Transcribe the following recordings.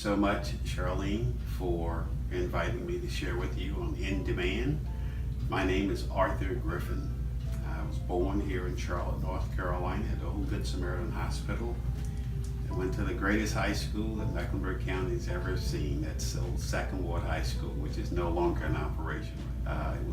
so much, Charlene, for inviting me to share with you on In Demand. My name is Arthur Griffin. I was born here in Charlotte, North Carolina at Old Good Samaritan Hospital. I went to the greatest high school that Mecklenburg County has ever seen. That's Old Second Ward High School, which is no longer in operation. It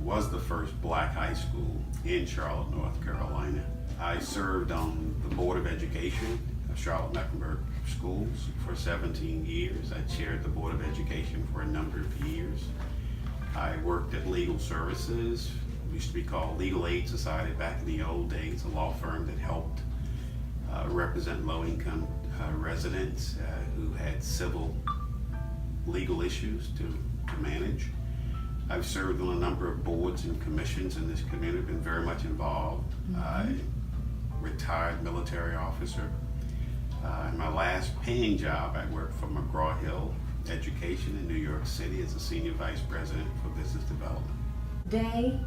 was the first black high school in Charlotte, North Carolina. I served on the Board of Education of Charlotte Mecklenburg Schools for 17 years. I chaired the Board of Education for a number of years. I worked at Legal Services, used to be called Legal Aid Society back in the old days, a law firm that helped represent low-income residents who had civil legal issues to manage. I've served on a number of boards and commissions in this community, been very much involved. Retired military officer. In my last paying job, I worked for McGraw-Hill Education in New York City as a senior vice president for business development. Today,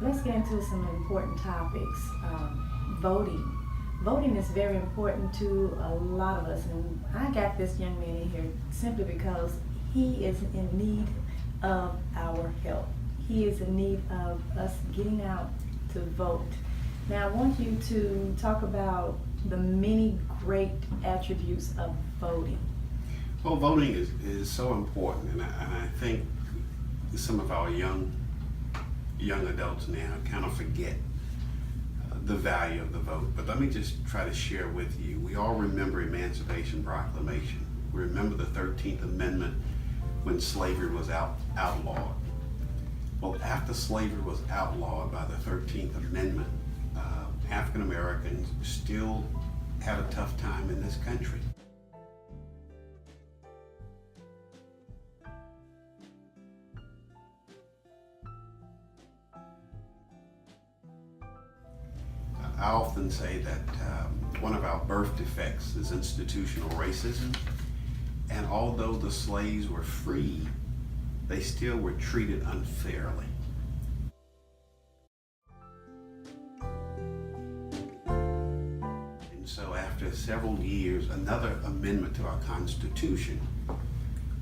let's get into some important topics. Voting. Voting is very important to a lot of us, and I got this young man in here simply because he is in need of our help. He is in need of us getting out to vote. Now I want you to talk about the many great attributes of voting. Well, voting is so important, and I think some of our young adults now kind of forget the value of the vote. But let me just try to share with you. We all remember Emancipation Proclamation. We remember the 13th Amendment when slavery was outlawed. Well, after slavery was outlawed by the 13th Amendment, African Americans still had a tough time in this country. I often say that one of our birth defects is institutional racism, and although the slaves were free, they still were treated unfairly. And so after several years, another amendment to our Constitution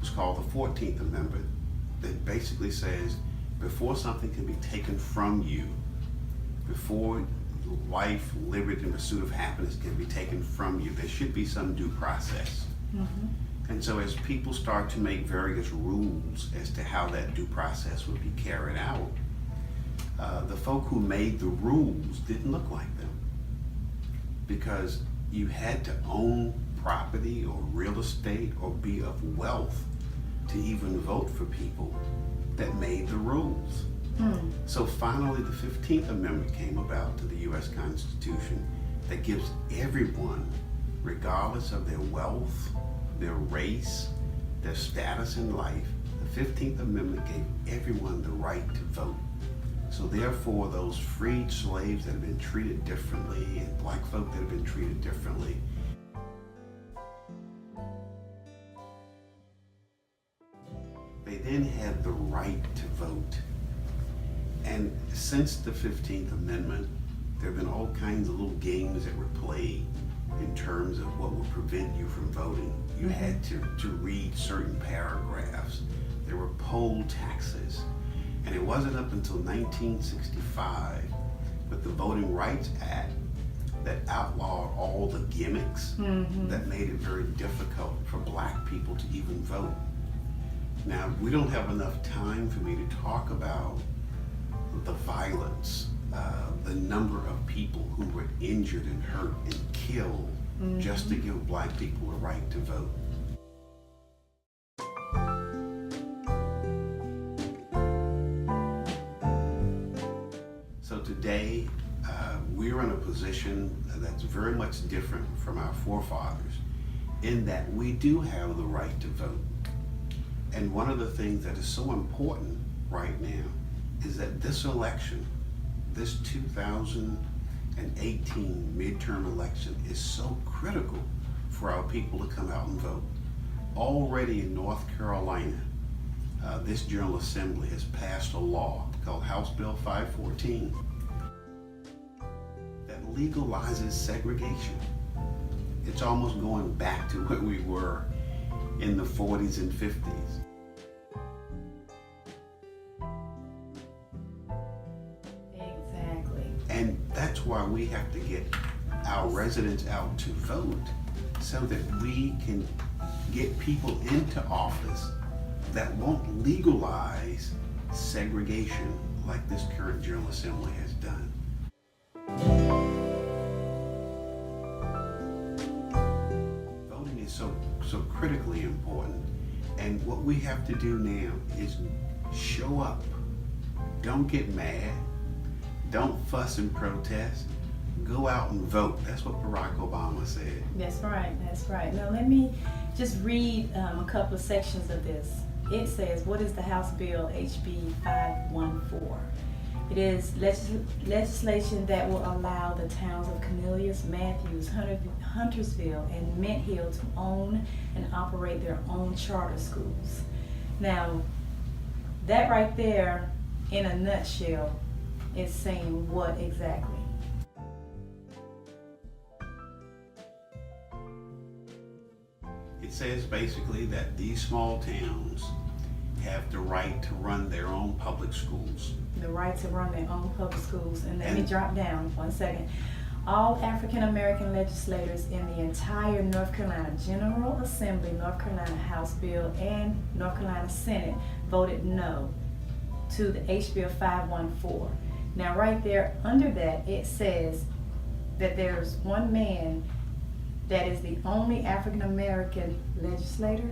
was called the 14th Amendment that basically says before something can be taken from you, before life, liberty, and pursuit of happiness can be taken from you, there should be some due process. And so as people start to make various rules as to how that due process would be carried out, the folk who made the rules didn't look like them, because you had to own property or real estate or be of wealth to even vote for people that made the rules. So finally the 15th Amendment came about to the U.S. Constitution that gives everyone, regardless of their wealth, their race, their status in life, the 15th Amendment gave everyone the right to vote. So therefore those freed slaves that have been treated differently and black folk that have been treated differently, they then had the right to vote. And since the 15th Amendment, there have been all kinds of little games that were played in terms of what would prevent you from voting. You had to read certain paragraphs. There were poll taxes. And it wasn't up until 1965 with the Voting Rights Act that outlawed all the gimmicks that made it very difficult for black people to even vote. Now, we don't have enough time for me to talk about the violence, the number of people who were injured and hurt and killed just to give black people a right to vote. So today, we're in a position that's very much different from our forefathers in that we do have the right to vote. And one of the things that is so important right now is that this election, this 2018 midterm election, is so critical for our people to come out and vote. Already in North Carolina, this General Assembly has passed a law called House Bill 514 that legalizes segregation. It's almost going back to where we were in the 40s and 50s. Exactly. And that's why we have to get our residents out to vote, so that we can get people into office that won't legalize segregation like this current General Assembly has done. Voting is so critically important, and what we have to do now is show up. Don't get mad. Don't fuss and protest. Go out and vote. That's what Barack Obama said. That's right, that's right. Now let me just read a couple of sections of this. It says, what is the House Bill HB 514? It is legislation that will allow the towns of Cornelius, Matthews, Huntersville, and Mint Hill to own and operate their own charter schools. Now, that right there, in a nutshell, is saying what exactly? It says basically that these small towns have the right to run their own public schools. The right to run their own public schools. And let me drop down 1 second. All African American legislators in the entire North Carolina General Assembly, North Carolina House Bill, and North Carolina Senate voted no to the HB 514. Now right there under that, it says that there's one man that is the only African American legislator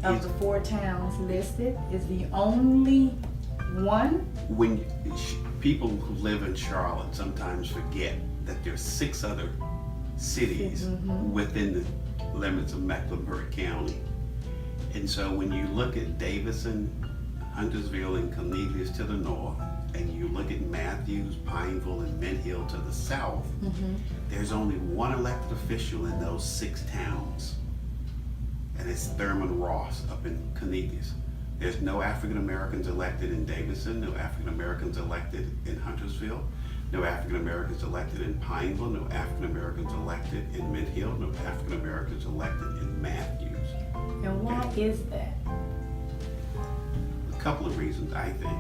of the 4 towns listed, is the only one. When people who live in Charlotte sometimes forget that there's 6 other cities within the limits of Mecklenburg County. And so when you look at Davison, Huntersville, and Cornelius to the north, and you look at Matthews, Pineville, and Mint Hill to the south, there's only one elected official in those 6 towns, and it's Thurman Ross up in Cornelius. There's no African Americans elected in Davison, no African Americans elected in Huntersville, no African Americans elected in Pineville, no African Americans elected in Mint Hill, no African Americans elected in Matthews. And why is that? A couple of reasons, I think.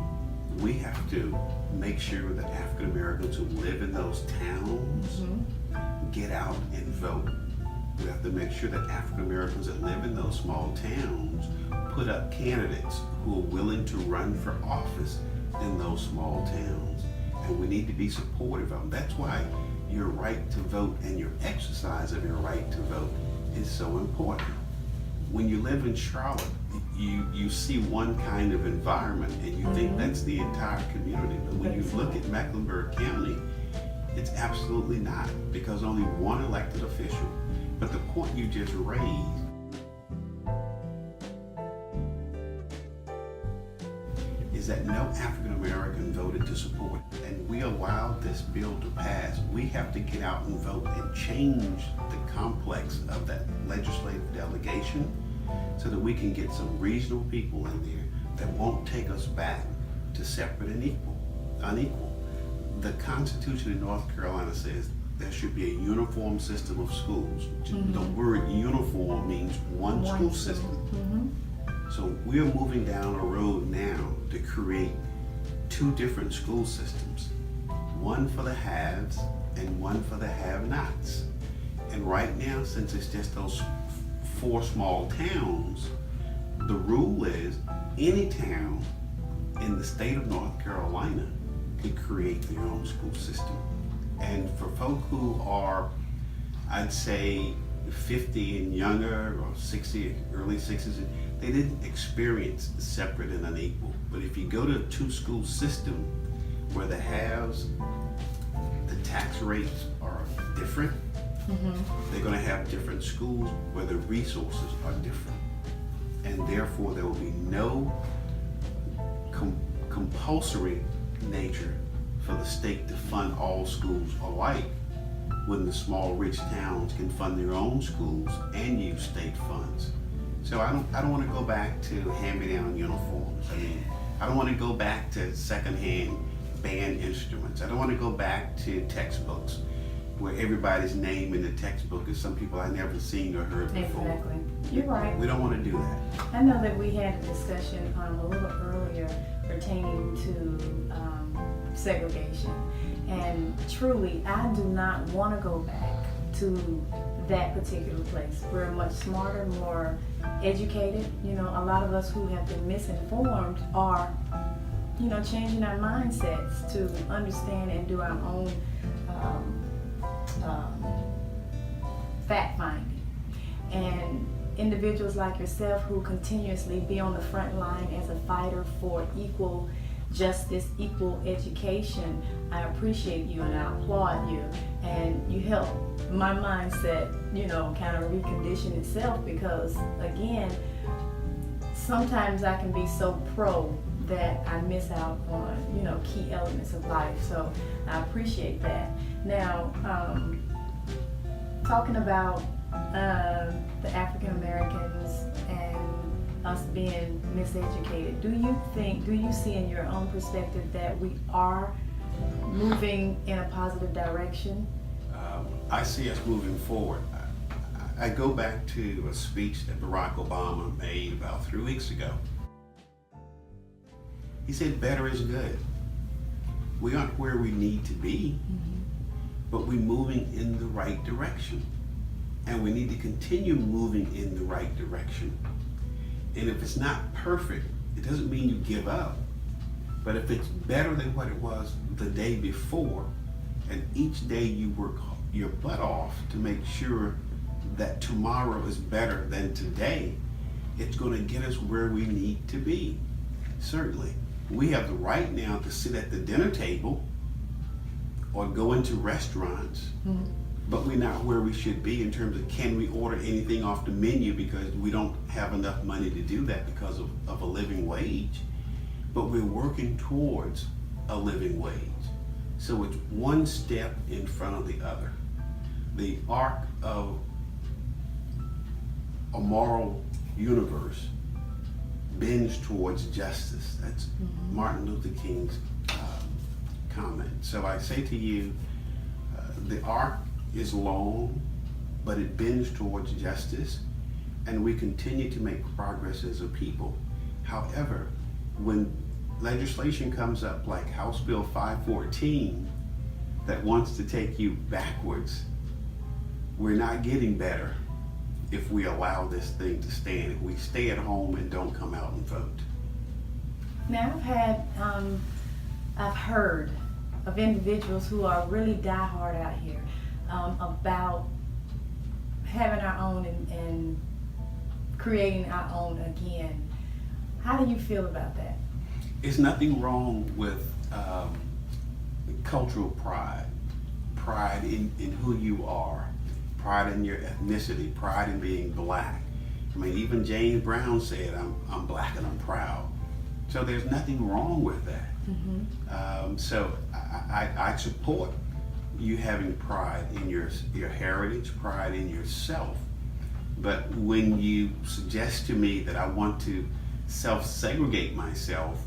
We have to make sure that African Americans who live in those towns get out and vote. We have to make sure that African Americans that live in those small towns put up candidates who are willing to run for office in those small towns. And we need to be supportive of them. That's why your right to vote and your exercise of your right to vote is so important. When you live in Charlotte, you see one kind of environment and you think that's the entire community. But when you look at Mecklenburg County, it's absolutely not, because only one elected official. But the point you just raised is that no African American voted to support it. And we allowed this bill to pass. We have to get out and vote and change the complex of that legislative delegation, so that we can get some reasonable people in there that won't take us back to separate and unequal. The Constitution in North Carolina says there should be a uniform system of schools. The word uniform means one school system. So we're moving down a road now to create 2 different school systems, one for the haves and one for the have-nots. And right now, since it's just those 4 small towns, the rule is any town in the state of North Carolina could create their own school system. And for folk who are, I'd say, 50 and younger, or 60, early 60s, they didn't experience separate and unequal. But if you go to a 2-school system where the haves, the tax rates are different, they're going to have different schools where the resources are different. And therefore there will be no compulsory nature for the state to fund all schools alike, when the small rich towns can fund their own schools and use state funds. So I don't want to go back to hand-me-down uniforms. I mean, I don't want to go back to secondhand band instruments. I don't want to go back to textbooks. where everybody's name in the textbook is some people I never seen or heard before. Exactly. You're right. We don't want to do that. I know that we had a discussion a little earlier pertaining to segregation. And truly, I do not want to go back to that particular place. We're much smarter, more educated. You know, a lot of us who have been misinformed are, you know, changing our mindsets to understand and do our own fact finding. And individuals like yourself who continuously be on the front line as a fighter for equal justice, equal education, I appreciate you and I applaud you. And you help my mindset, you know, kind of recondition itself, because again, sometimes I can be so pro that I miss out on, you know, key elements of life. So I appreciate that. Now, talking about the African Americans and us being miseducated, do you see in your own perspective that we are moving in a positive direction? I see us moving forward. I go back to a speech that Barack Obama made about 3 weeks ago. He said, better is good. We aren't where we need to be, but we're moving in the right direction. And we need to continue moving in the right direction. And if it's not perfect, it doesn't mean you give up. But if it's better than what it was the day before, and each day you work your butt off to make sure that tomorrow is better than today, it's going to get us where we need to be. Certainly. We have the right now to sit at the dinner table or go into restaurants, but we're not where we should be in terms of can we order anything off the menu, because we don't have enough money to do that because of a living wage. But we're working towards a living wage. So it's one step in front of the other. The arc of a moral universe bends towards justice. That's Martin Luther King's comment. So I say to you, the arc is long, but it bends towards justice, and we continue to make progress as a people. However, when legislation comes up like House Bill 514 that wants to take you backwards, we're not getting better if we allow this thing to stand, if we stay at home and don't come out and vote. Now I've heard of individuals who are really diehard out here about having our own and creating our own again. How do you feel about that? There's nothing wrong with cultural pride, pride in who you are, pride in your ethnicity, pride in being black. I mean, even James Brown said, I'm black and I'm proud. So there's nothing wrong with that. So I support you having pride in your heritage, pride in yourself. But when you suggest to me that I want to self-segregate myself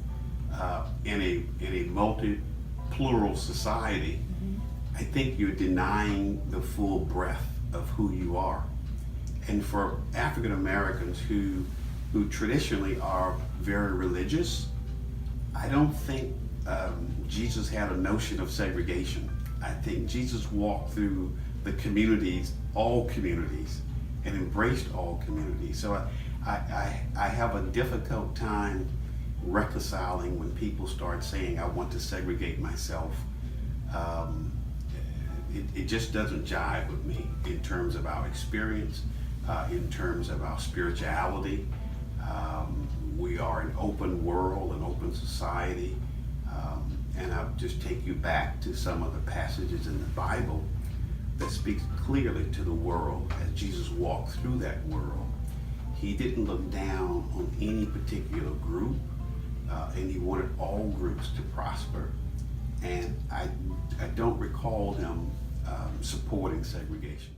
in a multi-plural society, I think you're denying the full breadth of who you are. And for African Americans who traditionally are very religious, I don't think Jesus had a notion of segregation. I think Jesus walked through the communities, all communities, and embraced all communities. So I have a difficult time reconciling when people start saying, I want to segregate myself. It just doesn't jive with me in terms of our experience, in terms of our spirituality. We are an open world, an open society. And I'll just take you back to some of the passages in the Bible that speaks clearly to the world as Jesus walked through that world. He didn't look down on any particular group, and he wanted all groups to prosper. And I don't recall him supporting segregation.